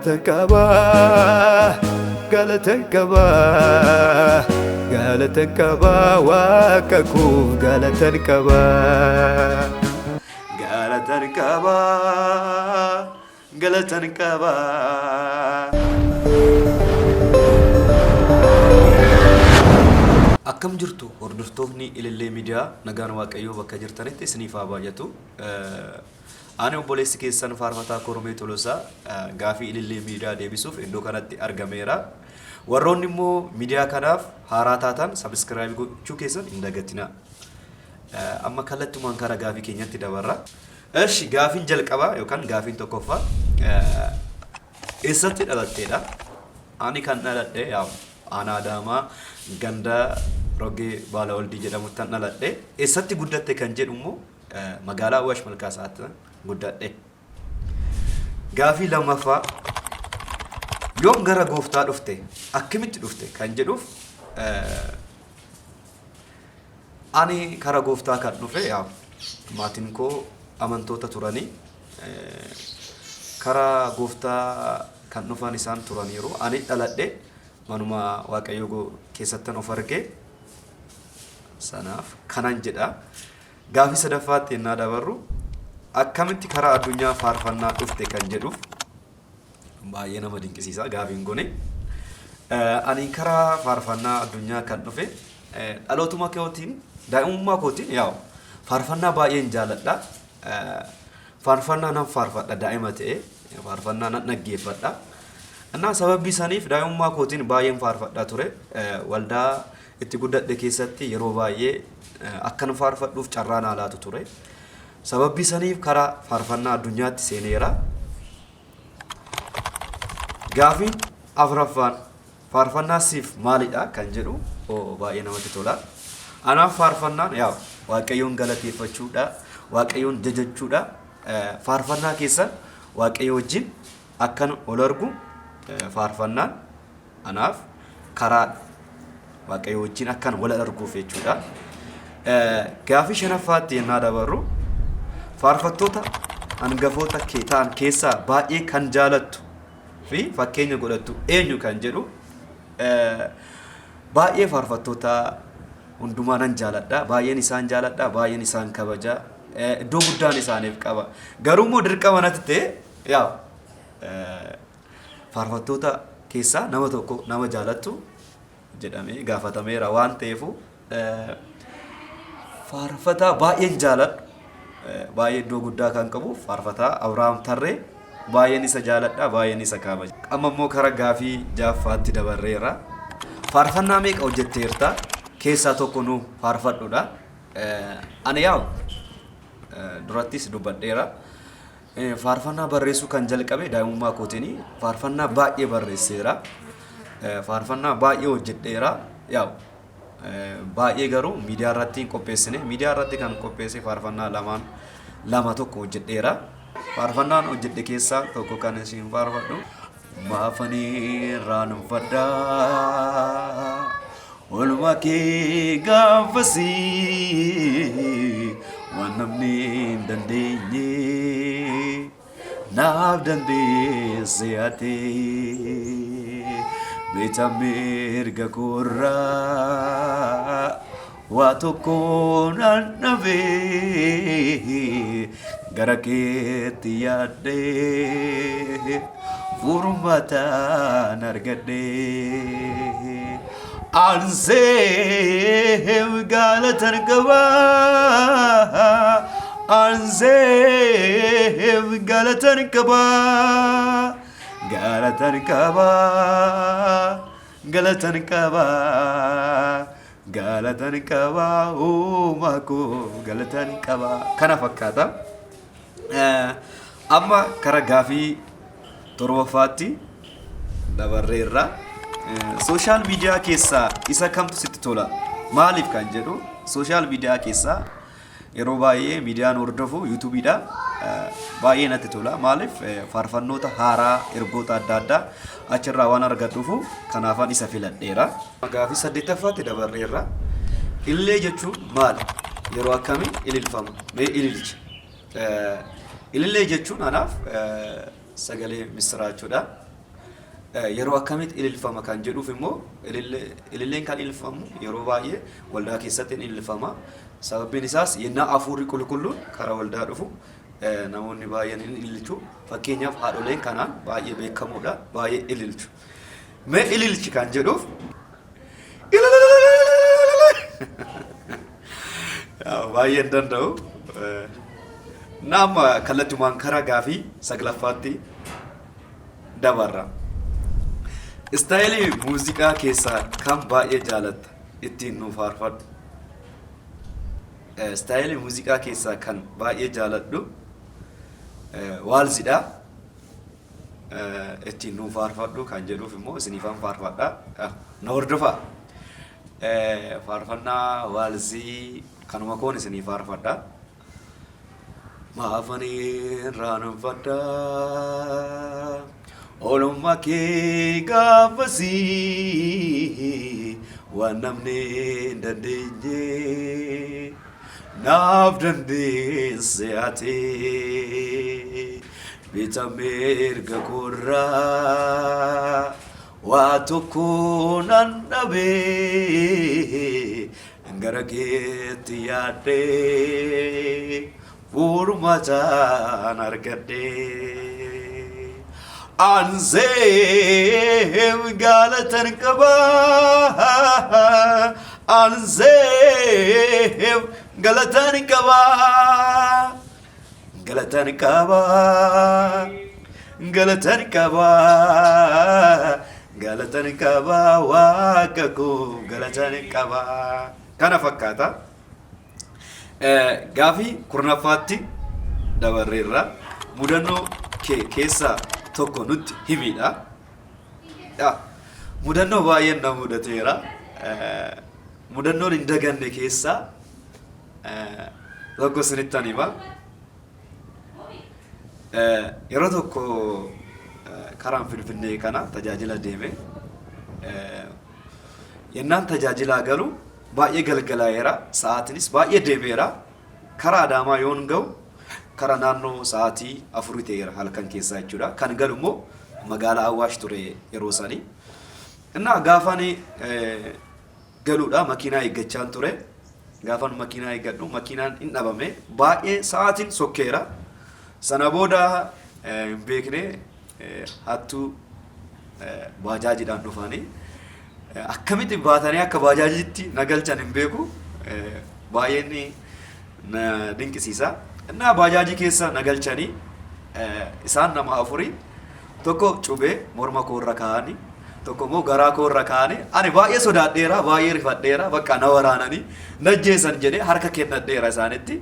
galatan qaba waaqa koof galatan qaba galatan qaba. Akkam jirtu hordoftoonni Ilillee Miidiyaa nagaan Waaqayyoo bakka jirtanitti isiniif haa baay'atu. Ani obboleessi keessan Faarfataa Koromee Tolosaa gaafii Ilillee Miidiyaa deebisuuf iddoo kanatti argameera. Warroonni immoo miidiyaa kanaaf haaraa taatan sabiskiraayib gochuu keessan hin dagatinaa. Amma kallattumaan karaa gaafii keenyatti dabarra. Eshi gaafiin jalqabaa yookaan gaafiin tokkoffaa eessatti dhalatteedha? Ani kan dhaladhe aanaa Adaamaa ganda Rogee Baalawaldii jedhamutti dhaladhe. Eessatti guddatte kan jedhu immoo magaalaa Awwaash Malkaasaatti guddadhe. Gaafii lammaffaa yoom gara gooftaa dhufte akkamitti dhufte kan jedhuuf ani karaa gooftaa kan dhufe maatiin koo amantoota turanii karaa gooftaa kan dhufan isaan turaniiru. Ani dhaladhe manuma Waaqayyoo keessattan of arge sanaaf kanan jedha. Gaafii sadaffaatti yennaa dabarru akkamitti karaa addunyaa faarfannaa dhufte kan jedhuuf baay'ee nama dinqisiisa gaafiin kun. Ani karaa faarfannaa addunyaa kan dhufe dhalootuma kootiin daa'imummaa kootiin faarfannaa baay'een jaaladha. Faarfannaa nan faarfadha daa'ima ta'e faarfannaa nan dhaggeeffadha. Annaa sababii saniif daa'imummaa kootiin baay'een faarfadhaa ture. Waldaa itti guddadhe keessatti yeroo baay'ee akkan faarfadhuuf carraa naa laatu ture. Sababii saniif karaa faarfannaa addunyaatti seeneera. Gaafiin afuraffaan faarfannaa siif maalidha kan jedhu baay'ee namatti tola. Anaaf faarfannaan Waaqayyoon galateeffachuudha, Waaqayyoon jajachuudha. Faarfannaa keessan Waaqayyo wajjin akkan ol argu faarfannaan anaaf karaa Waaqayyo wajjin akkan wal arguuf jechuudha. Gaafii shanaffaatti yennaa dabarru faarfattoota hangafoota kee ta'an keessaa baay'ee kan jaalattu fi fakkeenya godhattu eenyu kan jedhu baay'ee faarfattoota hundumaa nan jaaladha. Baay'een isaan jaaladha, baay'een isaan kabaja. Iddoo guddaan isaaniif qaba. Garuu immoo dirqama natti ta'e faarfattoota keessaa nama tokko nama jaalattu jedhamee gaafatameera waan ta'eefu faarfataa baay'een jaaladhu. Baay'ee iddoo guddaa kan qabu faarfataa Abrahaam Tarree baay'een isa jaaladha, baay'een isa kabaja. Amma immoo karaa gaafii ja'affaatti dabarreera. Faarfannaa meeqa hojjetteerta? Keessaa tokko nu faarfadhuudha. Ani durattis dubbadheera. Faarfannaa barreessuu kan jalqabe daa'imummaa kootiini. Faarfannaa baay'ee barreesseera. Faarfannaa baay'ee hojjedheera. Baay'ee garuu miidiyaa irratti hin qopheessine. Miidiyaa irratti kan qopheesse faarfannaa lama tokko hojjedheera. Faarfannaan hojjedhe keessaa tokko kan isin faarfadhu. Maafanii raanfadhaa olma kee gaafasii waan namni hin dandeenye naaf dandeesse ati beeta mirga koorraa waa tokko nan dhabe gara keetti yaadde furmataan argadhe. Anseef galatan qaba, anseef galatan qaba, galatan qaba, galatan qaba, galatan qaba, uumaa koo galatan qaba. Kana fakkaata. Amma karaa gaafii torbaffaatti dabarreerra. Social media keessaa isa kamtu sitti tola? Maaliif kan jedhu social media keessaa yeroo baay'ee miidiyaan hordofu YouTube'dha. Baay'ee natti tola. Maaliif faarfannoota haaraa ergoota adda addaa achirraa waan argadhuuf kanaafan isa filadheera. Gaafii saddeettaffaatti dabarreerra. Ilillee jechuun maali? Yeroo akkamii ililfama? Mee ililchi? Ilillee jechuun anaaf sagalee misiraachuudha. yeroo akkamitti ililfama kan jedhuuf immoo ililleen kan ililfamu yeroo baay'ee waldaa keessatti ililfama. Sababiin isaas yennaa hafuurri qulqulluun karaa waldaa dhufu namoonni baay'een ililchu. Fakkeenyaaf haadholeen kanaan baay'ee beekamoodha, baay'ee ililchu. Mee ililchi kan jedhuuf baay'ee hin danda'u. Nama kallattumaan karaa gaafii saglaffaatti dabarra. Istaayilii muuziqaa keessaa kan baay'ee jaalatta ittiin nuuf faarfadhu. Istaayilii muuziqaa keessaa kan baay'ee jaaladhu waalzidha. Ittiin nuuf faarfadhu kan jedhuuf immoo isiniifan faarfadha. Na hordofaa. Faarfannaa waalzii kanuma koon isiniif faarfadha. Maafanii raanfadhaa. Olummaa kee gaafasii waan namni hin dandeenye naaf dandeesse ati bitamee erga koorraa waa tokko nan dhabee gara keetti yaadee furmaatan argadhee. Anzeem galatan kaba, Anzeem galatan kaba, galatan kaba, galatan kaba, galatan kaba, wakaku galatan kaba. Kana fakkaata. Gaafii kurnaffaatti dabarreerra mudannoo keessa tokko nutti himidha. Mudannoo baay'een na mudateera. Mudannoon hin daganne keessaa tokko isinittan hima. Yeroo tokko karaan Finfinnee kana tajaajila deeme. Yennaan tajaajilaa galu baay'ee galgalaa'eera. Sa'aatiinis baay'ee deemeera. Karaa Adaamaa yoon ga'u karaa naannoo sa'aatii 4 ta'eera halkan keessaa jechuudha. Kan galu immoo magaalaa Awwaash ture yeroo sanii. Innaa gaafaan galuudha makiinaa eeggachaan ture. Gaafaan makiinaa eeggadhu makiinaan hin dhabame. Baay'ee sa'aatiin sokkeera. Sana booda hin beekne hattuu baajaajiidhaan dhufanii akkamitti baatanii akka baajaajiitti na galchan hin beeku. Baay'een na dinqisiisa. Innaa baajaajii keessa na galchanii isaan nama afurii tokko cubee morma koorra kaa'anii tokko immoo garaa koorra kaa'anii ani baay'ee sodaadheera baay'ee rifadheera bakka na waraananii na ajjeesan jedhee harka kennadheera isaanitti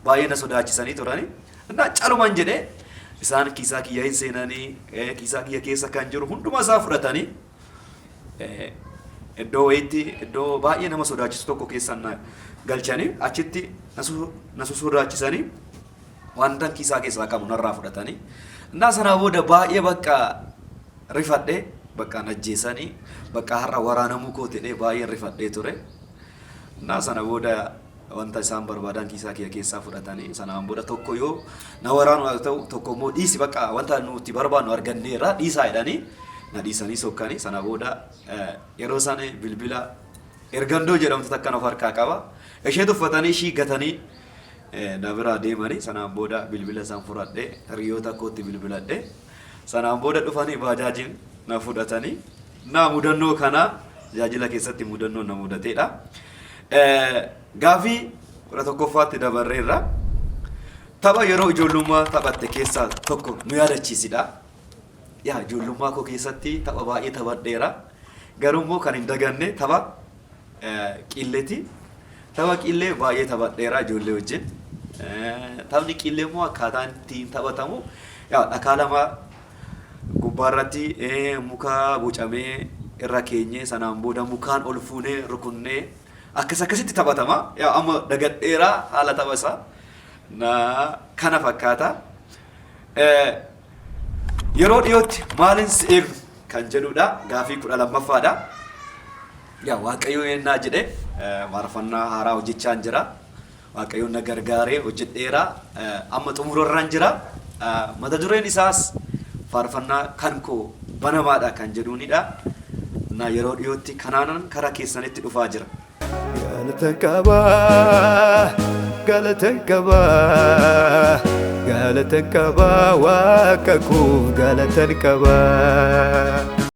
baay'ee na sodaachisanii turanii innaa caluman jedhee isaan kiisaa kiyya hin seenanii kiisaa kiyya keessa kan jiru hunduma isaa fudhatanii iddoo wayiitti iddoo baay'ee nama sodaachisu tokko keessan galchanii achitti na sodaachisanii wanta kiisaa keessaa qabu narraa fudhatanii innaa sanaa booda baay'ee bakka rifadhee bakka na ajjeesanii bakka har'a waraanamuu koo ta'ee baay'ee rifadhee ture. Innaa sana booda wanta isaan barbaadan kiisaa kiyya keessaa fudhatanii sanaan booda tokko yoo na waraanu haa ta'u tokko immoo dhiisi bakka wanta nuti barbaadnu arganneerra dhiisaa jedhanii na dhiisanii sokkanii sana booda yeroo isaan bilbila ergandoo jedhamtu takkan of harkaa qaba. Ishee tuffatanii ishii gatanii na biraa deemanii sanaan booda bilbila isaan fudhadhee hiriyoota kootti bilbiladhee sanaan booda dhufanii baajaajiin na fudhatanii na mudannoo kana tajaajila keessatti mudannoo na mudateedha. Gaafii 11ffaatti dabarreerra tapha yeroo ijoollummaa taphatte keessaa tokko nu yaadachiisidha. Ijoollummaa koo keessatti tapha baay'ee taphadheera. Garuu immoo kan hin daganne tapha qilleeti. Tapha qillee baay'ee taphadheera ijoollee wajjin. Taphni qillee immoo akkaataan ittiin taphatamu dhakaa lama gubbaarratti muka bocamee irra keenyee sanaan booda mukaan ol fuunee rukunnee akkasitti taphatama. Amma dagadheera haala tapha isaa kana fakkaata. Yeroo dhiyootti maalin si eegu kan jedhudha. Gaafii 12ffaadha. Waaqayyo yennaa jedhe faarfannaa haaraa hojjechaan jira. Waaqayyoon na gargaaree hojjedheera. Amma xumurarraan jira. Mata dureen isaas faarfannaa kan koo banamaadha kan jedhuunidha. Na yeroo dhiyootti kanaanan karaa keessanitti dhufaa jira. Galata qaba, galata qaba, galata qaba, waaqa koo galata qaba.